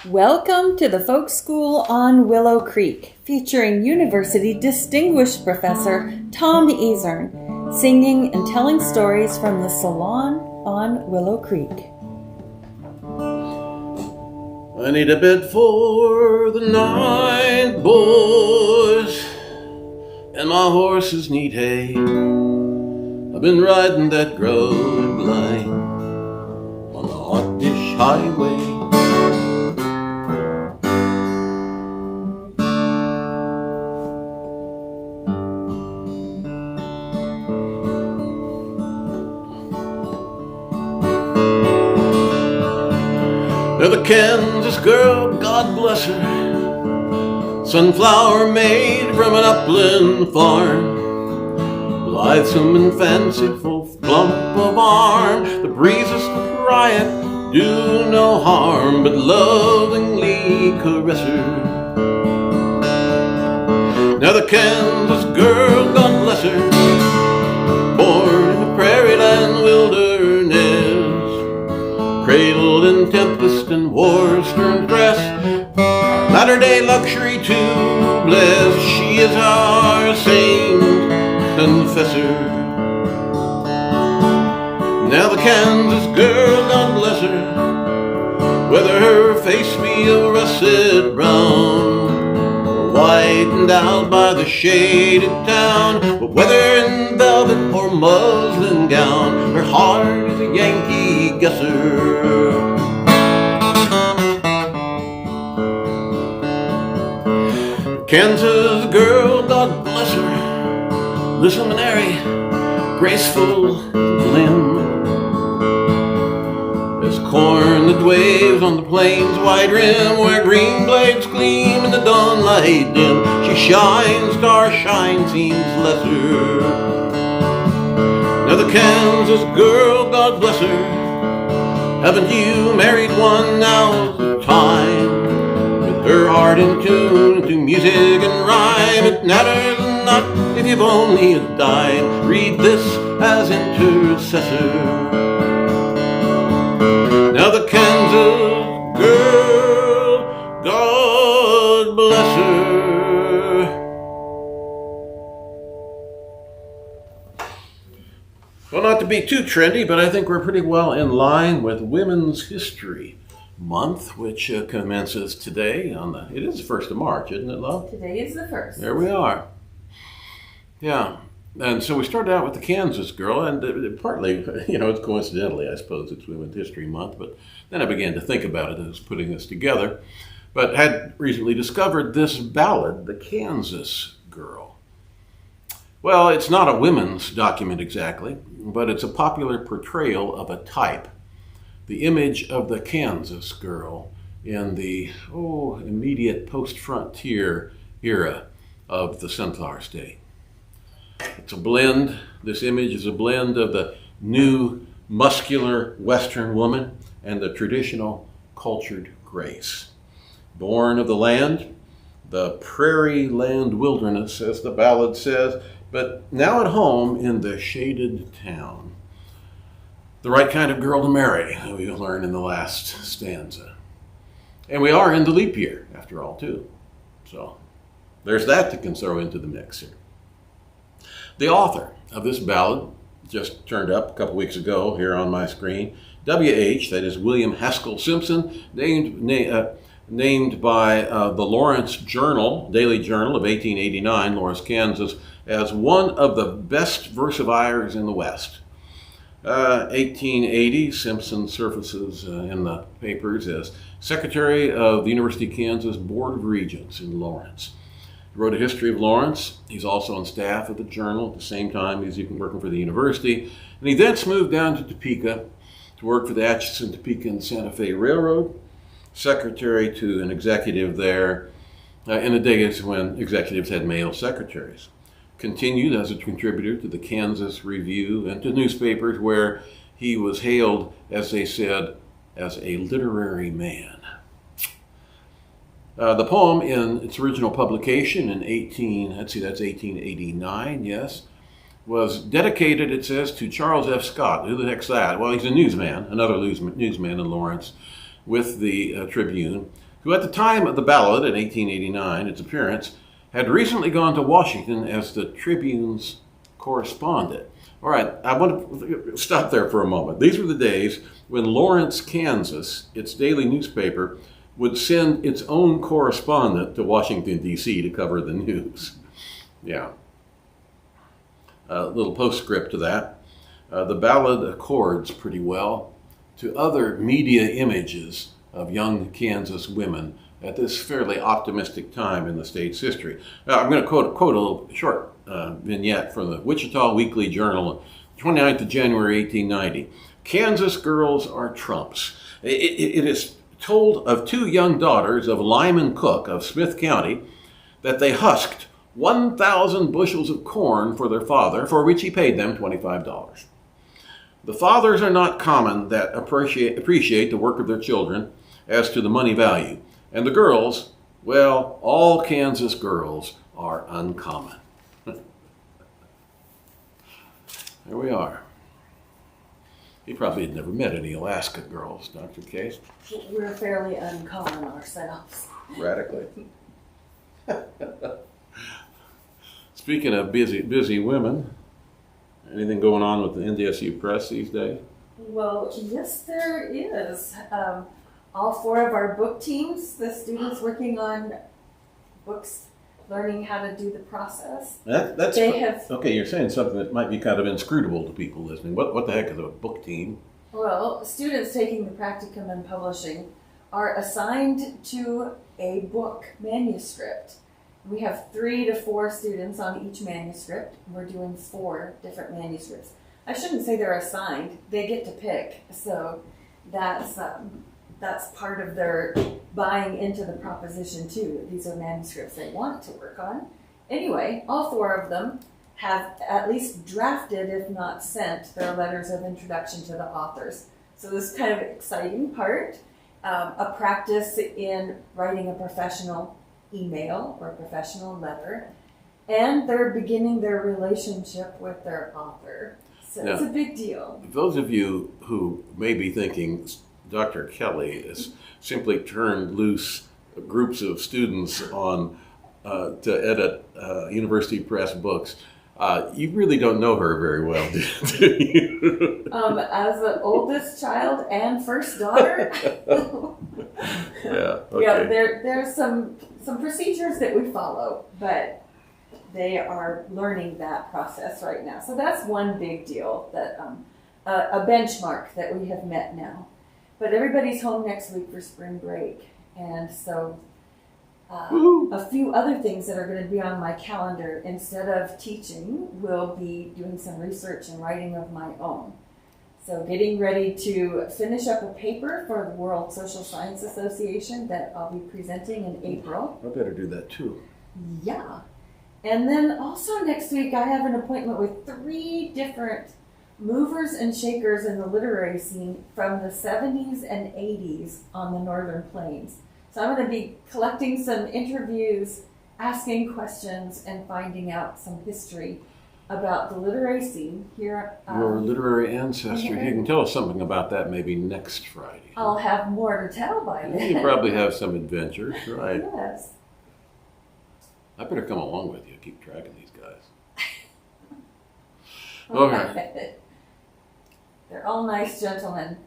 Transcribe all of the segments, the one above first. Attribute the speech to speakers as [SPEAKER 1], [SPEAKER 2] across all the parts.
[SPEAKER 1] Welcome to the Folk School on Willow Creek, featuring University Distinguished Professor Tom Ezern, singing and telling stories from the Salon on Willow Creek.
[SPEAKER 2] I need a bed for the night, boys, and my horses need hay. I've been riding that growing blind on the hot dish highway. There's the Kansas girl, God bless her, sunflower made from an upland farm, blithesome and fanciful, plump of arm. The breezes riot, do no harm, but lovingly caress her. Now the Kansas girl, God bless her, born in the prairie land wilderness, cradled in tempest and war-stern stress, latter-day luxury to bless. She is our saint confessor. Now the Kansas girl, God bless her, whether her face be a russet brown, or whitened out by the shaded town, but whether in velvet or muslin gown, her heart is a Yankee guesser. Kansas girl, God bless her, the seminary, graceful limb, as corn that waves on the plains wide rim, where green blades gleam in the dawnlight dim. She shines, star shine seems lesser. Now the Kansas girl, God bless her, haven't you married one? Now's the time, with her heart in tune to music and rhyme. It matters not if you've only a dime, read this as intercessor. Now the Kansas girl, God bless her. Well, not to be too trendy, but I think we're pretty well in line with Women's History Month, which commences today on it is the 1st of March, isn't it, love?
[SPEAKER 1] Today is the 1st.
[SPEAKER 2] There we are. Yeah. And so we started out with the Kansas girl, and partly, it's coincidentally, I suppose, it's Women's History Month, but then I began to think about it as putting this together, but had recently discovered this ballad, The Kansas Girl. Well, it's not a women's document exactly, but it's a popular portrayal of a type, the image of the Kansas girl in the, immediate post-frontier era of the Sunflower State. It's a blend, this image is a blend of the new muscular Western woman and the traditional cultured grace. Born of the land, the prairie land wilderness, as the ballad says, but now at home in the shaded town. The right kind of girl to marry, we learn in the last stanza. And we are in the leap year, after all, too. So there's that that can throw into the mix here. The author of this ballad just turned up a couple weeks ago here on my screen. W.H., that is William Haskell Simpson, named by the Lawrence Journal, Daily Journal of 1889, Lawrence, Kansas, as one of the best versifiers in the West. 1880, Simpson surfaces in the papers as Secretary of the University of Kansas Board of Regents in Lawrence. He wrote a history of Lawrence. He's also on staff at the Journal at the same time as working for the university. And he thence moved down to Topeka to work for the Atchison, Topeka, and Santa Fe Railroad, secretary to an executive there in the days when executives had male secretaries. Continued as a contributor to the Kansas Review and to newspapers where he was hailed, as they said, as a literary man. The poem in its original publication in 1889, yes, was dedicated, it says, to Charles F. Scott. Who the heck's that? Well, he's a newsman, another newsman in Lawrence with the Tribune. who at the time of the Ballad in 1889, its appearance, had recently gone to Washington as the Tribune's correspondent. All right, I want to stop there for a moment. These were the days when Lawrence, Kansas, its daily newspaper, would send its own correspondent to Washington, D.C. to cover the news. Yeah. A little postscript to that. The Ballad accords pretty well to other media images of young Kansas women at this fairly optimistic time in the state's history. Now, I'm going to quote a little short vignette from the Wichita Weekly Journal, 29th of January, 1890. Kansas girls are trumps. It is told of two young daughters of Lyman Cook of Smith County that they husked 1,000 bushels of corn for their father, for which he paid them $25. The fathers are not common that appreciate the work of their children as to the money value. And the girls, well, all Kansas girls are uncommon. There we are. He probably had never met any Alaska girls, Dr. Case.
[SPEAKER 1] We're fairly uncommon ourselves.
[SPEAKER 2] Radically. Speaking of busy women, anything going on with the NDSU Press these days?
[SPEAKER 1] Well, yes, there is. All four of our book teams, the students working on books, learning how to do the process.
[SPEAKER 2] Okay, you're saying something that might be kind of inscrutable to people listening. What the heck is a book team?
[SPEAKER 1] Well, students taking the practicum in publishing are assigned to a book manuscript. We have 3 to 4 students on each manuscript. We're doing 4 different manuscripts. I shouldn't say they're assigned. They get to pick. So that's part of their buying into the proposition too, that these are manuscripts they want to work on. Anyway, all 4 of them have at least drafted, if not sent, their letters of introduction to the authors. So this is kind of exciting part, a practice in writing a professional email or a professional letter, and they're beginning their relationship with their author. So it's a big deal.
[SPEAKER 2] Those of you who may be thinking Dr. Kelly has simply turned loose groups of students on to edit University Press books, you really don't know her very well, do you?
[SPEAKER 1] As the oldest child and first daughter.
[SPEAKER 2] Yeah, okay.
[SPEAKER 1] Yeah, there's some procedures that we follow, but they are learning that process right now. So that's one big deal, that a benchmark that we have met now. But everybody's home next week for spring break, and so a few other things that are going to be on my calendar. Instead of teaching, we'll be doing some research and writing of my own. So getting ready to finish up a paper for the World Social Science Association that I'll be presenting in April.
[SPEAKER 2] I better do that too.
[SPEAKER 1] Yeah. And then also next week I have an appointment with 3 different movers and shakers in the literary scene from the 70s and 80s on the Northern Plains. So I'm going to be collecting some interviews, asking questions, and finding out some history about the literary scene here.
[SPEAKER 2] Your literary ancestry. You can tell us something about that maybe next Friday.
[SPEAKER 1] I'll have more to tell by then.
[SPEAKER 2] You probably have some adventures, right?
[SPEAKER 1] Yes.
[SPEAKER 2] I better come along with you. Keep track of these guys. Okay.
[SPEAKER 1] They're all nice gentlemen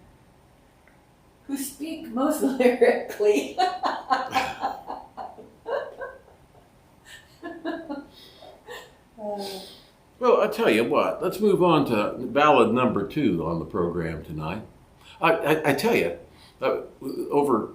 [SPEAKER 1] who speak most lyrically.
[SPEAKER 2] Well, I tell you what, let's move on to ballad number 2 on the program tonight. I tell you, over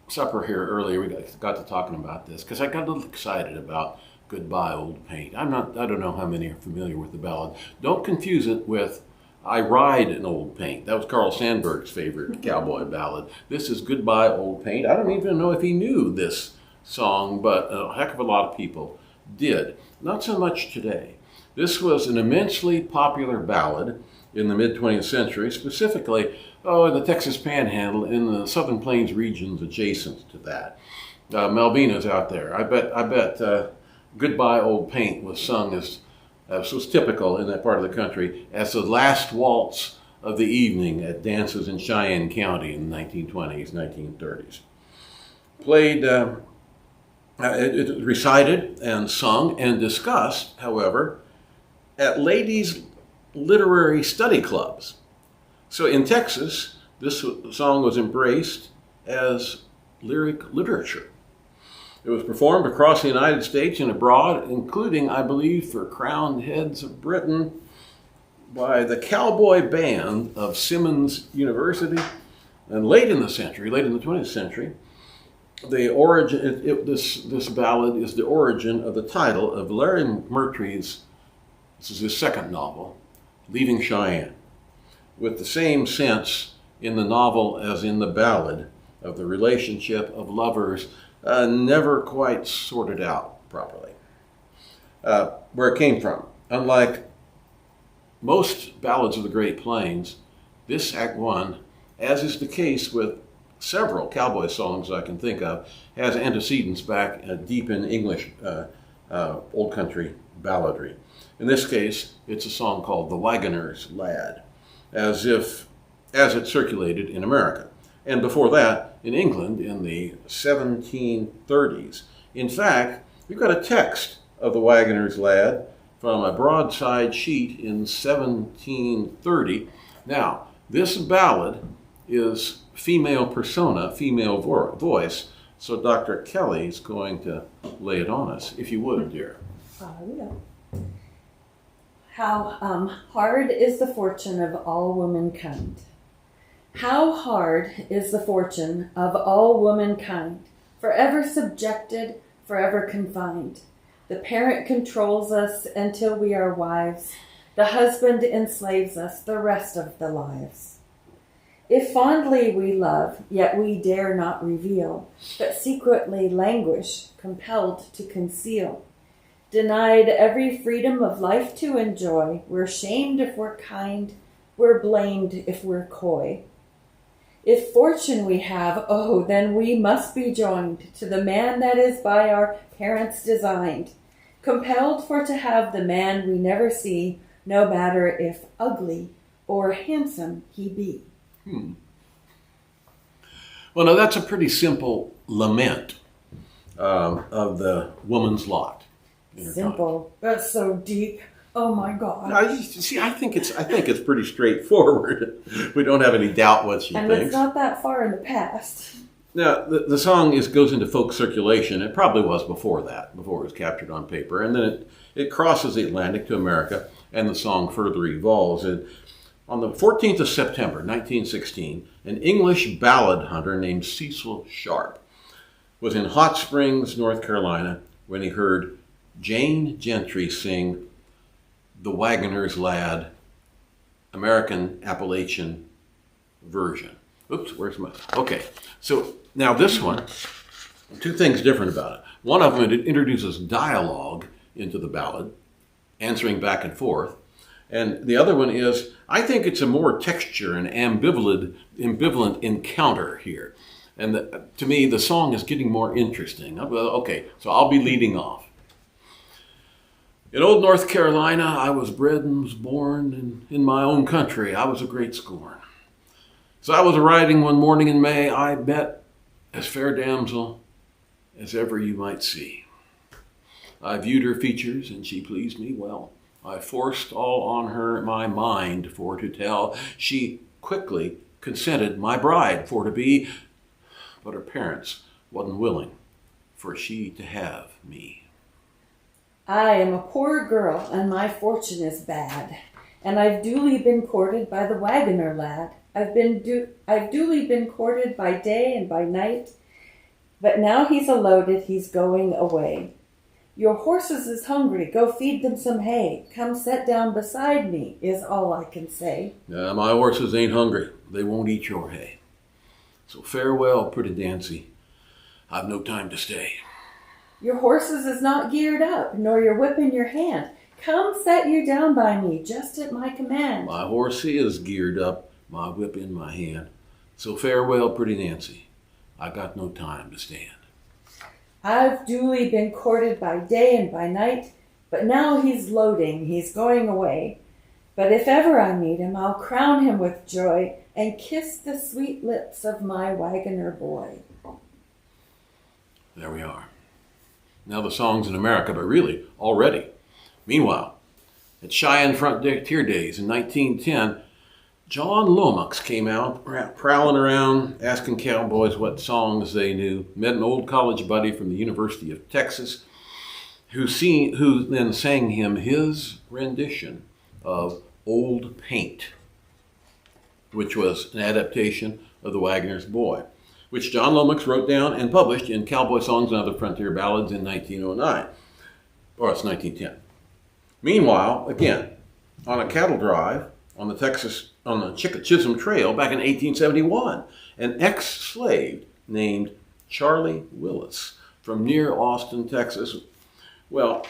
[SPEAKER 2] supper here earlier, we got to talking about this because I got a little excited about Goodbye Old Paint. I don't know how many are familiar with the ballad. Don't confuse it with I Ride an Old Paint. That was Carl Sandburg's favorite cowboy ballad. This is Goodbye Old Paint. I don't even know if he knew this song, but a heck of a lot of people did. Not so much today. This was an immensely popular ballad in the mid-20th century, specifically in the Texas Panhandle, in the Southern Plains regions adjacent to that. Malvina's out there. I bet Goodbye Old Paint was sung as was typical in that part of the country as the last waltz of the evening at dances in Cheyenne County in the 1920s, 1930s. played, it recited and sung and discussed, however, at ladies' literary study clubs. So in Texas, this song was embraced as lyric literature. It was performed across the United States and abroad, including, I believe, for crowned heads of Britain by the Cowboy Band of Simmons University. And late in the 20th century, the origin, this ballad is the origin of the title of Larry Murtry's, this is his second novel, Leaving Cheyenne, with the same sense in the novel as in the ballad of the relationship of lovers never quite sorted out properly. Where it came from. Unlike most ballads of the Great Plains, this Act 1, as is the case with several cowboy songs I can think of, has antecedents back deep in English old country balladry. In this case, it's a song called The Wagoner's Lad, as it circulated in America. And before that, in England in the 1730s. In fact, we've got a text of The Wagoner's Lad from a broadside sheet in 1730. Now, this ballad is female persona, female voice, so Dr. Kelly is going to lay it on us, if you would, dear.
[SPEAKER 1] Yeah. How hard is the fortune of all womankind. How hard is the fortune of all womankind, forever subjected, forever confined. The parent controls us until we are wives. The husband enslaves us the rest of the lives. If fondly we love, yet we dare not reveal, but secretly languish, compelled to conceal. Denied every freedom of life to enjoy, we're shamed if we're kind, we're blamed if we're coy. If fortune we have, oh, then we must be joined to the man that is by our parents designed, compelled for to have the man we never see, no matter if ugly or handsome he be.
[SPEAKER 2] Well, now that's a pretty simple lament of the woman's lot.
[SPEAKER 1] Simple, but so deep. Oh my God!
[SPEAKER 2] Now, see, I think it's pretty straightforward. We don't have any doubt what she thinks.
[SPEAKER 1] And it's not that far in the past.
[SPEAKER 2] Now, the song goes into folk circulation. It probably was before that, before it was captured on paper, and then it crosses the Atlantic to America, and the song further evolves. And on the 14th of September, 1916, an English ballad hunter named Cecil Sharp was in Hot Springs, North Carolina, when he heard Jane Gentry sing The Wagoner's Lad, American Appalachian version. Oops, where's my... Okay, so now this one, two things different about it. One of them, it introduces dialogue into the ballad, answering back and forth. And the other one is, I think it's a more texture and ambivalent encounter here. And to me, the song is getting more interesting. Okay, so I'll be leading off. In old North Carolina, I was bred and was born, and in my own country, I was a great scorn. So I was riding one morning in May, I met as fair damsel as ever you might see. I viewed her features, and she pleased me well. I forced all on her my mind for to tell. She quickly consented my bride for to be, but her parents wasn't willing for she to have me.
[SPEAKER 1] I am a poor girl, and my fortune is bad, and I've duly been courted by the wagoner lad. I've duly been courted by day and by night, but now he's a-loaded, he's going away. Your horses is hungry, go feed them some hay. Come set down beside me, is all I can say.
[SPEAKER 2] My horses ain't hungry, they won't eat your hay. So farewell, pretty Dancy, I've no time to stay.
[SPEAKER 1] Your horses is not geared up, nor your whip in your hand. Come set you down by me, just at my command.
[SPEAKER 2] My horse is geared up, my whip in my hand. So farewell, pretty Nancy, I got no time to stand.
[SPEAKER 1] I've duly been courted by day and by night, but now he's loading, he's going away. But if ever I meet him, I'll crown him with joy and kiss the sweet lips of my wagoner boy.
[SPEAKER 2] There we are. Now the song's in America, but really, already. Meanwhile, at Cheyenne Frontier Days in 1910, John Lomax came out prowling around, asking cowboys what songs they knew. Met an old college buddy from the University of Texas, who then sang him his rendition of Old Paint, which was an adaptation of the Wagner's Boy, which John Lomax wrote down and published in Cowboy Songs and Other Frontier Ballads in 1909. Or it's 1910. Meanwhile, again, on a cattle drive on the Chisholm Trail back in 1871, an ex-slave named Charlie Willis from near Austin, Texas. Well,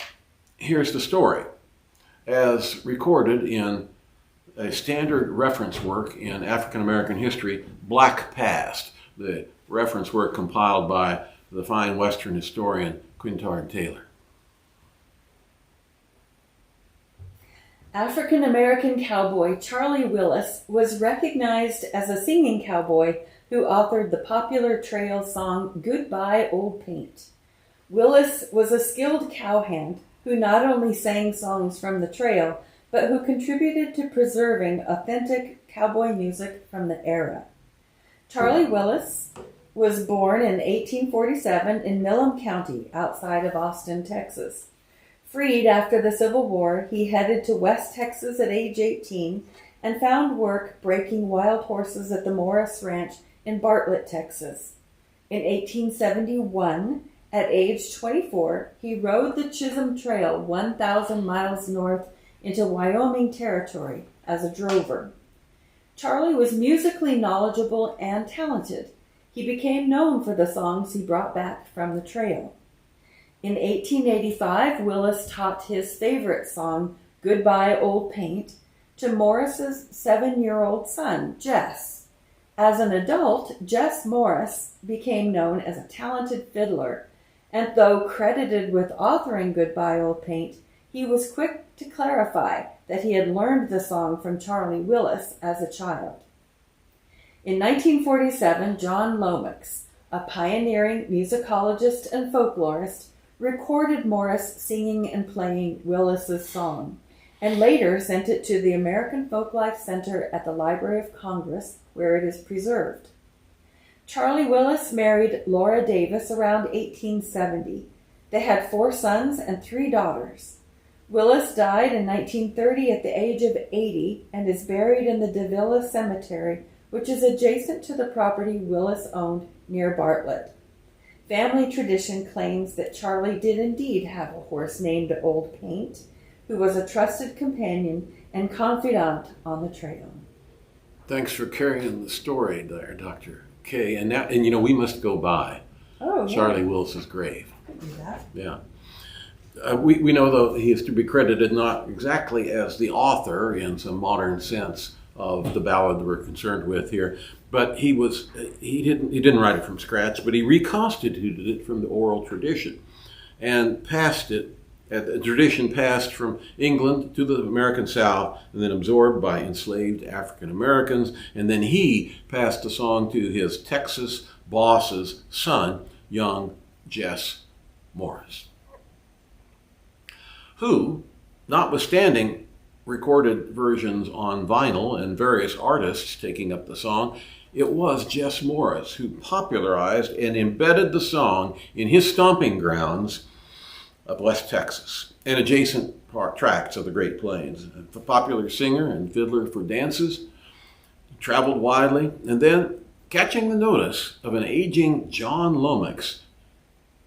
[SPEAKER 2] here's the story. As recorded in a standard reference work in African American history, Black Past, the reference work compiled by the fine Western historian Quintard Taylor.
[SPEAKER 1] African American cowboy Charlie Willis was recognized as a singing cowboy who authored the popular trail song Goodby, Old Paint. Willis was a skilled cowhand who not only sang songs from the trail, but who contributed to preserving authentic cowboy music from the era. Charlie Willis was born in 1847 in Milam County, outside of Austin, Texas. Freed after the Civil War, he headed to West Texas at age 18 and found work breaking wild horses at the Morris Ranch in Bartlett, Texas. In 1871, at age 24, he rode the Chisholm Trail 1,000 miles north into Wyoming Territory as a drover. Charlie was musically knowledgeable and talented. He became known for the songs he brought back from the trail. In 1885, Willis taught his favorite song, Goodby, Old Paint, to Morris's 7-year-old son, Jess. As an adult, Jess Morris became known as a talented fiddler, and though credited with authoring Goodby, Old Paint, he was quick to clarify that he had learned the song from Charlie Willis as a child. In 1947, John Lomax, a pioneering musicologist and folklorist, recorded Morris singing and playing Willis's song, and later sent it to the American Folklife Center at the Library of Congress, where it is preserved. Charlie Willis married Laura Davis around 1870. They had 4 sons and 3 daughters. Willis died in 1930 at the age of 80 and is buried in the Davila Cemetery, which is adjacent to the property Willis owned near Bartlett. Family tradition claims that Charlie did indeed have a horse named Old Paint, who was a trusted companion and confidant on the trail.
[SPEAKER 2] Thanks for carrying the story there, Dr. K. And now, we must go by Charlie Willis's grave.
[SPEAKER 1] Could do that.
[SPEAKER 2] Yeah. We know, though, he is to be credited not exactly as the author in some modern sense of the ballad that we're concerned with here, but he didn't write it from scratch, but he reconstituted it from the oral tradition and passed it. The tradition passed from England to the American South and then absorbed by enslaved African Americans, and then he passed the song to his Texas boss's son, young Jess Morris, who, notwithstanding recorded versions on vinyl and various artists taking up the song, it was Jess Morris who popularized and embedded the song in his stomping grounds of West Texas and adjacent tracts of the Great Plains. A popular singer and fiddler for dances, traveled widely, and then, catching the notice of an aging John Lomax,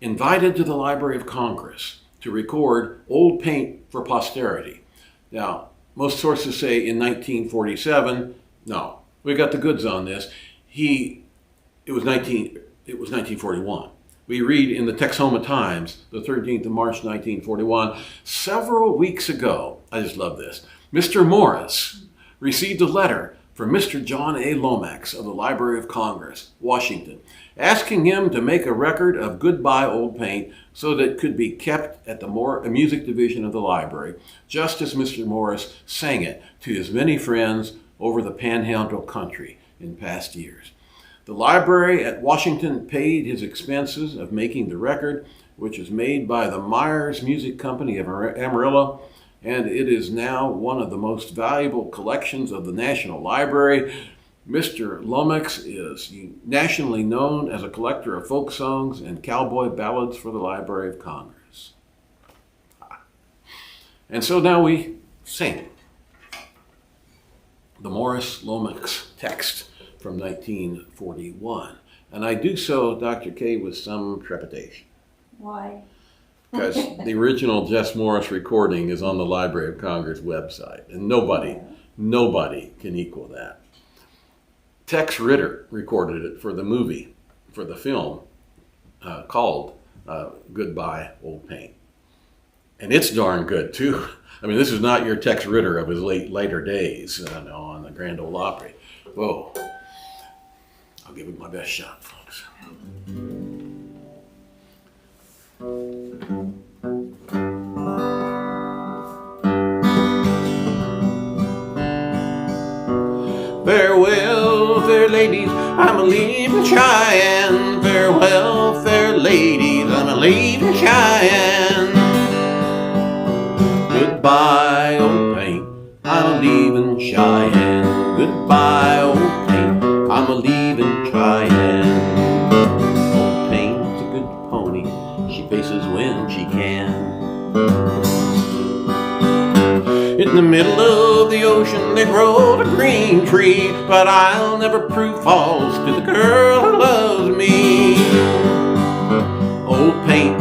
[SPEAKER 2] invited to the Library of Congress to record Old Paint for posterity. Now, most sources say in 1947. No, we got the goods on this. It was 1941. We read in the Texoma Times, the 13th of March, 1941, several weeks ago, I just love this, Mr. Morris received a letter from Mr. John A. Lomax of the Library of Congress, Washington, asking him to make a record of Goodby, Old Paint so that it could be kept at the music division of the library, just as Mr. Morris sang it to his many friends over the Panhandle country in past years. The library at Washington paid his expenses of making the record, which is made by the Myers Music Company of Amarillo, and it is now one of the most valuable collections of the National Library. Mr. Lomax is nationally known as a collector of folk songs and cowboy ballads for the Library of Congress. And so now we sing the Morris Lomax text from 1941. And I do so, Dr. K, with some trepidation.
[SPEAKER 1] Why?
[SPEAKER 2] Because the original Jess Morris recording is on the Library of Congress website, and nobody can equal that. Tex Ritter recorded it for the movie, for the film, called Goodbye, Old Paint. And it's darn good, too. I mean, this is not your Tex Ritter of his later days on the Grand Ole Opry. Whoa. I'll give it my best shot, folks. Farewell, fair ladies, I'm a-leaving Cheyenne. Farewell, fair ladies, I'm a-leaving Cheyenne. Goodbye, old paint, I'm a-leaving Cheyenne. Goodbye, old paint, I'm a-leaving Cheyenne. Old paint's a good pony, she faces when she can. In the middle of the ocean they grow a green tree, but I'll never prove false to the girl who loves me. Old paint,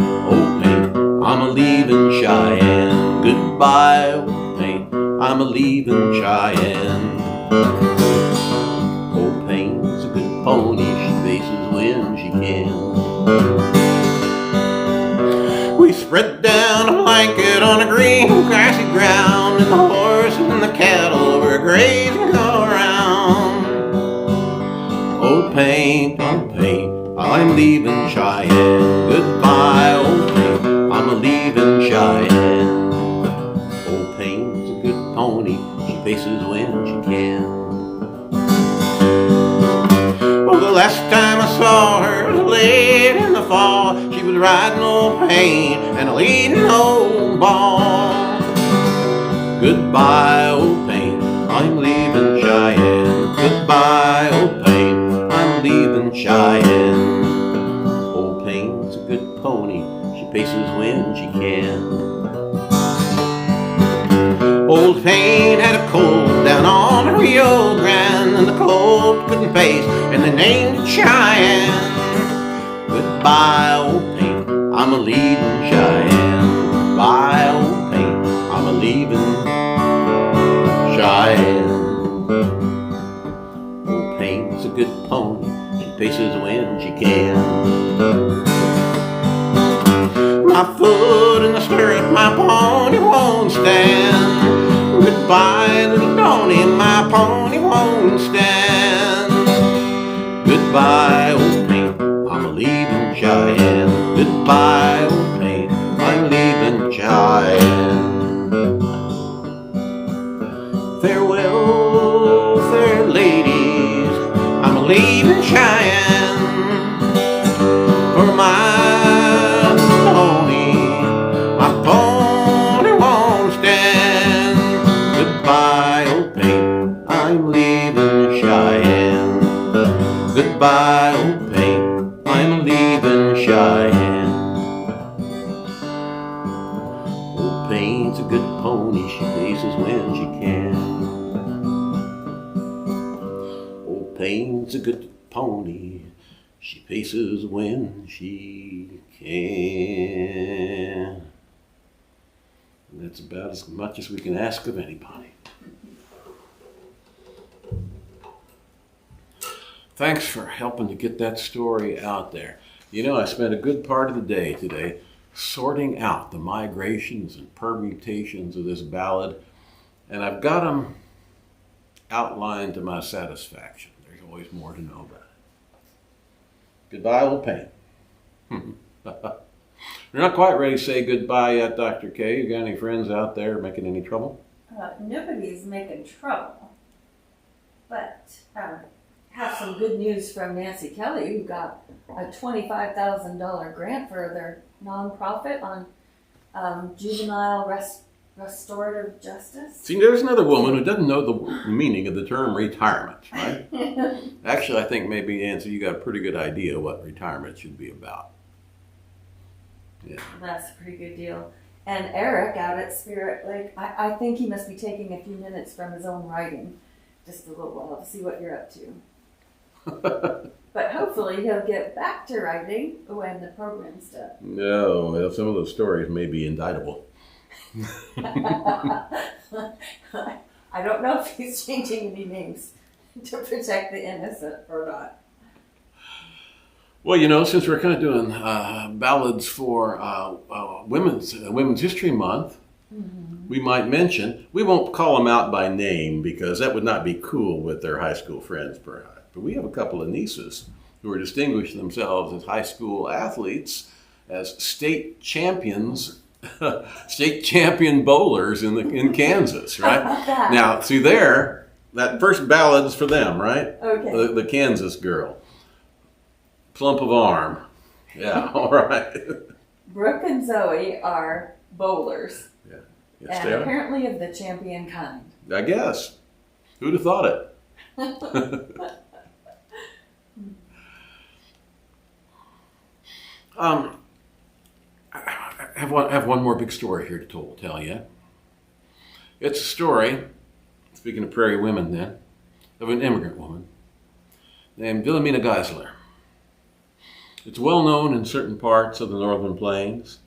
[SPEAKER 2] I'm a-leaving Cheyenne. Goodbye, old paint, I'm a-leaving Cheyenne. Old paint's a good pony, she faces when she can. We spread down a blanket on a green grassy ground, and the horse and the cattle were grazing all around. Old paint, I'm leaving Cheyenne. Goodbye, old paint, I'm a-leaving Cheyenne. Old paint's a good pony, she faces when she can. Well, the last time I saw her was late in the fall. She was riding old paint and leading old ball. Goodbye, old paint, I'm leaving Cheyenne. Goodbye, old paint, I'm leaving Cheyenne. Old paint's a good pony, she paces when she can. Old paint had a colt down on the Rio Grande, and the colt couldn't pace, and they named it Cheyenne. Goodbye, old paint, I'm a-leaving Cheyenne. Goodbye, old paint, I'm a-leaving Cheyenne. Old paint's a good pony, she paces when she can. My foot in the stirrup, my pony won't stand. Goodbye, little Tony, my pony won't stand. Goodbye, old paint, I'm a-leaving Cheyenne. Goodbye, old paint, I'm leaving Cheyenne. Farewell, fair ladies, I'm a-leaving Cheyenne. For my pony won't stand. Goodbye, old paint, I'm leaving Cheyenne. Goodbye, old paint, I'm leaving Cheyenne. Old paint's a good pony, she paces when she can. Old paint's a good pony, she paces when she can. And that's about as much as we can ask of anybody. Thanks for helping to get that story out there. You know, I spent a good part of the day today sorting out the migrations and permutations of this ballad, and I've got them outlined to my satisfaction. There's always more to know about it. Goodbye, old paint. You're not quite ready to say goodbye yet, Dr. K. You got any friends out there making any trouble?
[SPEAKER 1] Nobody's making trouble. But have some good news from Nancy Kelly, who got a $25,000 grant for their nonprofit on juvenile restorative justice.
[SPEAKER 2] See, there's another woman who doesn't know the meaning of the term retirement, right? Actually, I think maybe, Nancy, you got a pretty good idea what retirement should be about. Yeah.
[SPEAKER 1] That's a pretty good deal. And Eric out at Spirit Lake, I think he must be taking a few minutes from his own writing, just a little while, to see what you're up to. But hopefully he'll get back to writing when the program's done.
[SPEAKER 2] No, well, some of those stories may be indictable.
[SPEAKER 1] I don't know if he's changing any names to protect the innocent or not.
[SPEAKER 2] Well, you know, since we're kind of doing ballads for Women's History Month, we might mention, we won't call them out by name because that would not be cool with their high school friends, perhaps. But we have a couple of nieces who are distinguishing themselves as high school athletes, as state champions, state champion bowlers in Kansas, right? Now, see there, that first ballad is for them, right?
[SPEAKER 1] Okay.
[SPEAKER 2] The Kansas girl. Plump of arm. Yeah, all right.
[SPEAKER 1] Brooke and Zoe are bowlers.
[SPEAKER 2] Yeah. Yes,
[SPEAKER 1] and
[SPEAKER 2] they are.
[SPEAKER 1] Apparently of the champion kind.
[SPEAKER 2] I guess. Who'd have thought it? I have one more big story here to tell you. It's a story, speaking of Prairie women then, of an immigrant woman named Wilhelmina Geisler. It's well known in certain parts of the Northern Plains,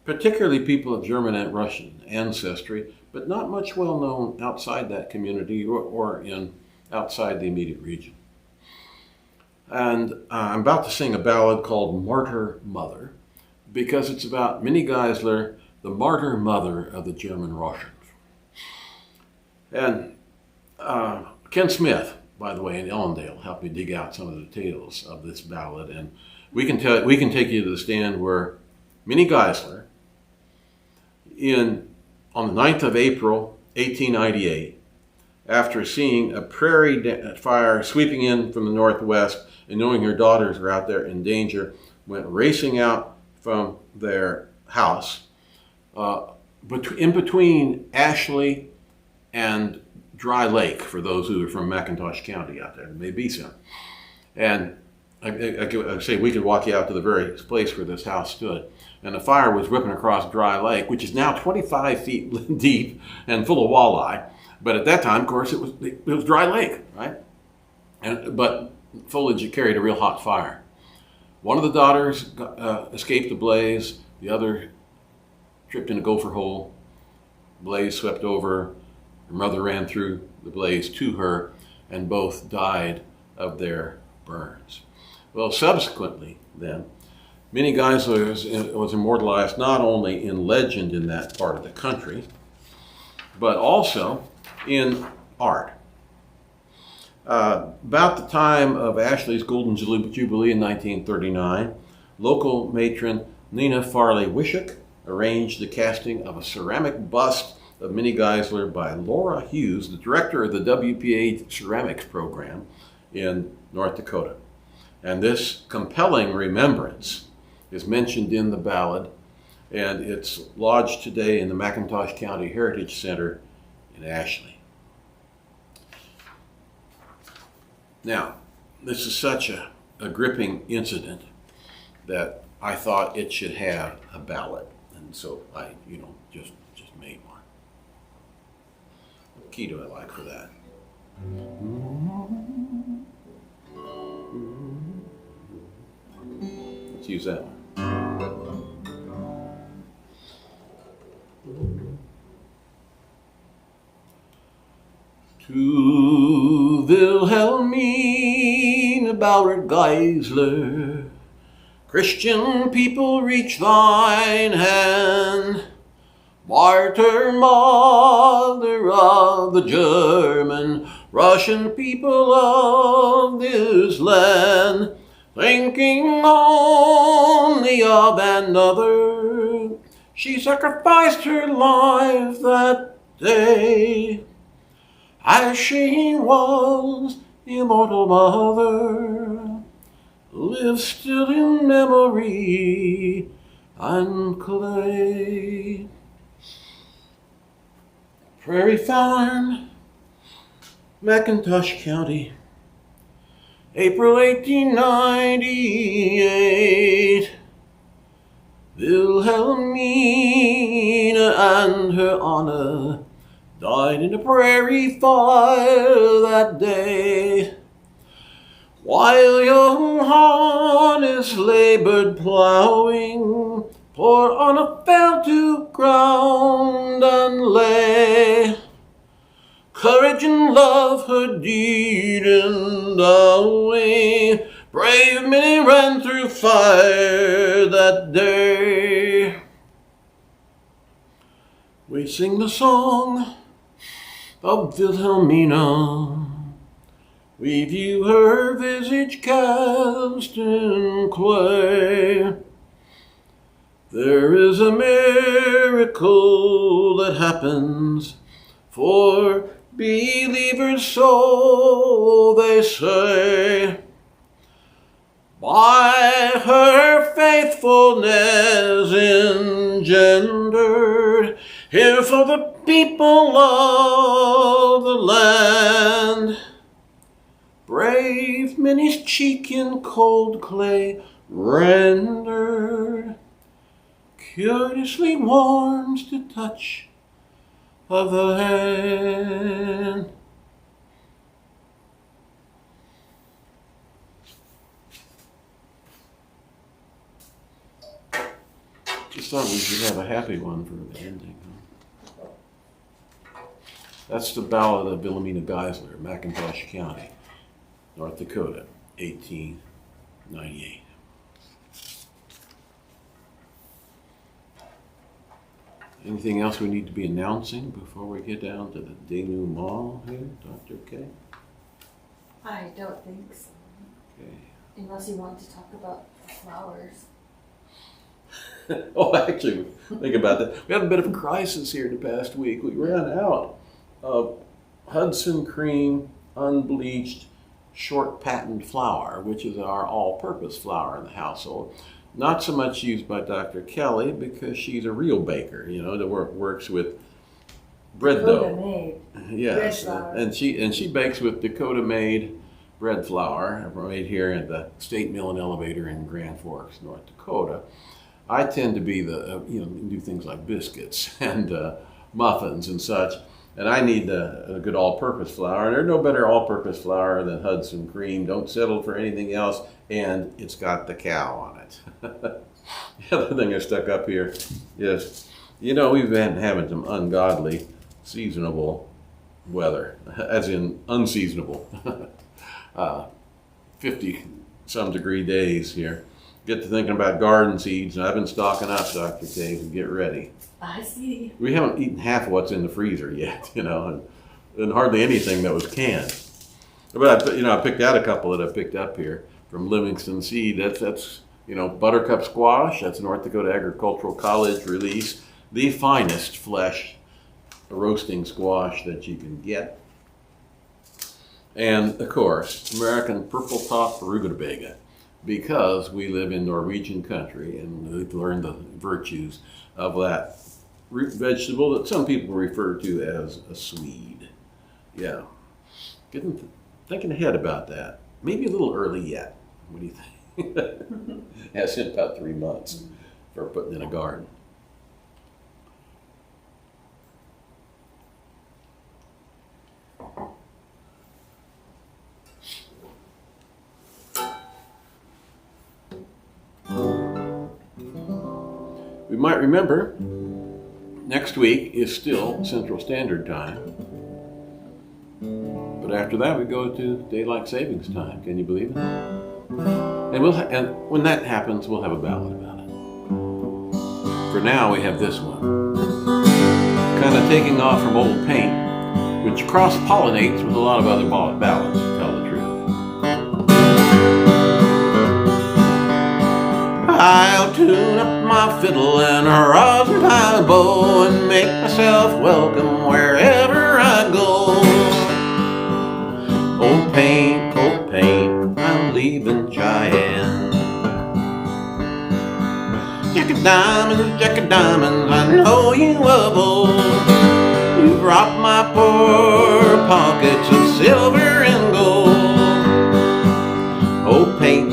[SPEAKER 2] particularly people of German and Russian ancestry, but not much well known outside that community or outside the immediate region. And I'm about to sing a ballad called Martyr Mother, because it's about Minnie Geisler, the martyr mother of the German Russians. And Ken Smith, by the way, in Ellendale, helped me dig out some of the details of this ballad, and we can take you to the stand where Minnie Geisler, on the 9th of April, 1898, after seeing a prairie fire sweeping in from the northwest and knowing her daughters were out there in danger, went racing out from their house in between Ashley and Dry Lake, for those who are from McIntosh County out there. There may be some. And I say we could walk you out to the very place where this house stood. And the fire was whipping across Dry Lake, which is now 25 feet deep and full of walleye. But at that time, of course, it was Dry Lake, right? But foliage carried a real hot fire. One of the daughters escaped the blaze. The other tripped in a gopher hole. The blaze swept over. Her mother ran through the blaze to her, and both died of their burns. Well, subsequently, then, Minnie Geisler was immortalized not only in legend in that part of the country, but also in art. About the time of Ashley's Golden Jubilee in 1939, local matron Nina Farley Wishock arranged the casting of a ceramic bust of Minnie Geisler by Laura Hughes, the director of the WPA ceramics program in North Dakota. And this compelling remembrance is mentioned in the ballad, and it's lodged today in the McIntosh County Heritage Center in Ashley. Now, this is such a gripping incident that I thought it should have a ballad, and so I, just made one. What key do I like for that? Let's use that one. To Wilhelmina Ballard Geisler, Christian people reach thine hand. Martyr Mother of the German, Russian people of this land, thinking only of another, she sacrificed her life that day. As she was immortal mother, lives still in memory and clay. Prairie Farm, McIntosh County, April 1898. Wilhelmina and her Anna died in a prairie fire that day. While young Hannes labored plowing, poor Anna fell to ground and lay. Courage and love her deed endowing, brave men ran through fire that day. We sing the song of Wilhelmina. We view her visage cast in clay. There is a miracle that happens for believers, so they say. By her faithfulness engendered, here for the people of the land. Brave men his cheek in cold clay rendered, curiously warms the touch of the hand. Just thought we should have a happy one for the ending. Huh? That's the Ballad of Wilhelmina Geisler, McIntosh County, North Dakota, 1898. Anything else we need to be announcing before we get down to the denouement here, Dr. K?
[SPEAKER 1] I don't think so.
[SPEAKER 2] Okay.
[SPEAKER 1] Unless you want to talk about the flowers.
[SPEAKER 2] Oh, actually, think about that. We had a bit of a crisis here the past week. We ran out of Hudson cream unbleached short patent flour, which is our all-purpose flour in the household. Not so much used by Dr. Kelly because she's a real baker, you know, that works with bread dough.
[SPEAKER 1] Dakota-made
[SPEAKER 2] Yes,
[SPEAKER 1] bread flour.
[SPEAKER 2] and she bakes with Dakota-made bread flour made here at the State Mill and Elevator in Grand Forks, North Dakota. I tend to be the do things like biscuits and muffins and such, and I need a good all-purpose flour. And there's no better all-purpose flour than Hudson cream. Don't settle for anything else, and it's got the cow on it. The other thing I stuck up here is, we've been having some ungodly seasonable weather, as in unseasonable, 50-some degree days here. Get to thinking about garden seeds, and I've been stocking up, Dr. K, to get ready.
[SPEAKER 1] I see.
[SPEAKER 2] We haven't eaten half of what's in the freezer yet, and hardly anything that was canned. But I picked out a couple that I picked up here from Livingston Seed. That's buttercup squash. That's North Dakota Agricultural College release, the finest flesh roasting squash that you can get. And of course, American purple top rutabaga, because we live in Norwegian country and we've learned the virtues of that root vegetable that some people refer to as a Swede. Yeah. Thinking ahead about that. Maybe a little early yet. What do you think? Yeah, it's been about 3 months for putting in a garden. We might remember, next week is still Central Standard Time. But after that, we go to Daylight Savings Time. Can you believe it? And when that happens, we'll have a ballad about it. For now, we have this one. Kind of taking off from old paint, which cross-pollinates with a lot of other ballads, to tell the truth. I'll tune up my fiddle and rosin my bow and make myself welcome wherever I go. Old paint Jack of diamonds, I know you of old. You've robbed my poor pockets of silver and gold. Oh paint,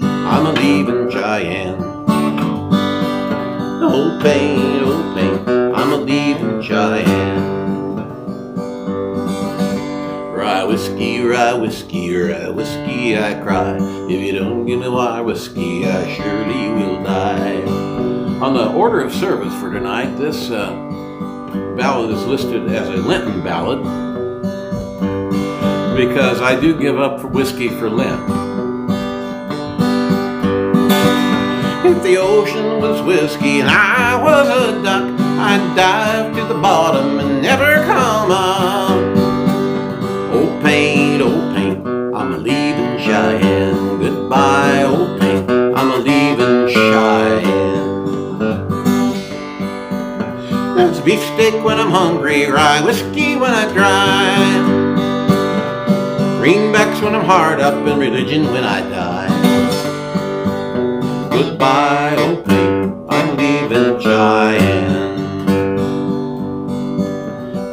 [SPEAKER 2] I'm a leaving Cheyenne. Oh paint, I'm a leaving Cheyenne. Rye whiskey, rye whiskey, rye whiskey, I cry. If you don't give me rye whiskey, I surely will die. On the order of service for tonight, this ballad is listed as a Lenten ballad because I do give up for whiskey for Lent. If the ocean was whiskey and I was a duck, I'd dive to the bottom and never come up. Oh paint, I'm a leaving Cheyenne. Goodbye, oh paint, I'm a leaving Cheyenne. There's beefsteak when I'm hungry, rye whiskey when I drive, greenbacks when I'm hard up, and religion when I die. Goodbye, oh paint, I'm leaving Cheyenne.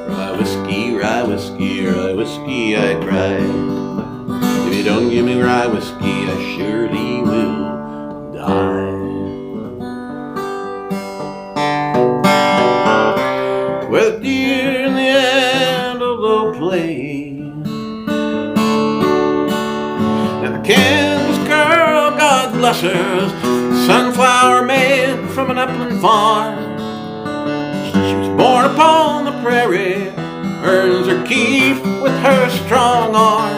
[SPEAKER 2] Rye whiskey, rye whiskey, rye whiskey, I cry. If you don't give me rye whiskey, I surely will die. Well, dear, in the end of the play, and the Kansas girl, God bless her, sunflower made from an upland farm. She was born upon the prairie, earns her keep with her strong arm.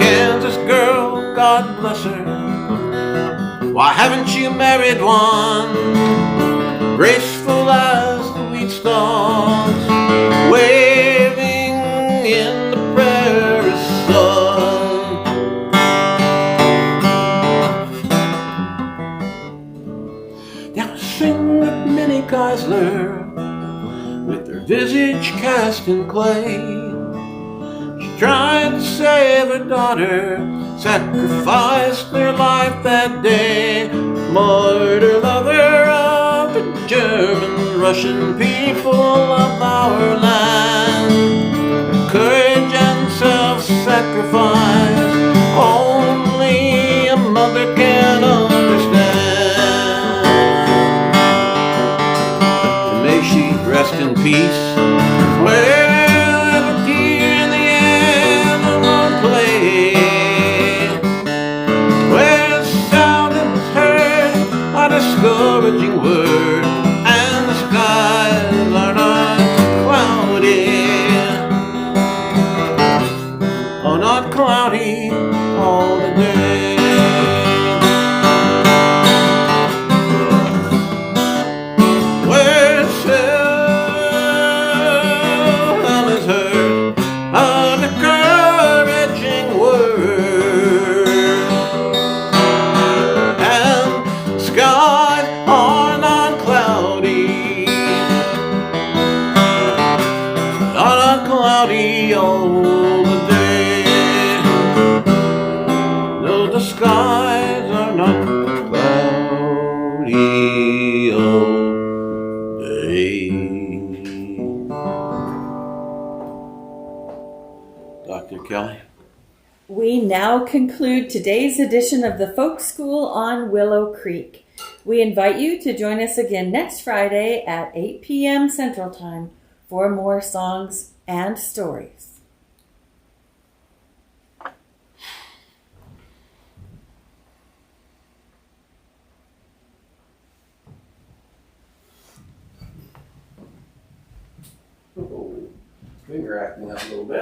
[SPEAKER 2] Kansas girl, God bless her, why haven't you married one? Graceful as the wheat stalks, waving in the prairie sun. Now sing with Minnie Geisler, with her visage cast in clay. She tried to save her daughter, sacrificed their life that day. Martyr Mother of the German, Russian people of our land. Courage and self-sacrifice, only a mother can understand. May she rest in peace. Well, a tear in the end of our play, where the sound that was heard, a discouraging word, and the skies are not cloudy. Oh, not cloudy all the day. Where seldom is heard a discouraging word, and skies are not cloudy, not cloudy all the day. No, the skies are not cloudy all day. Dr. Kelly?
[SPEAKER 1] We now conclude today's edition of the Folk School on Willow Creek. We invite you to join us again next Friday at 8 p.m. Central Time for more songs and stories.
[SPEAKER 2] Finger acting up a little bit.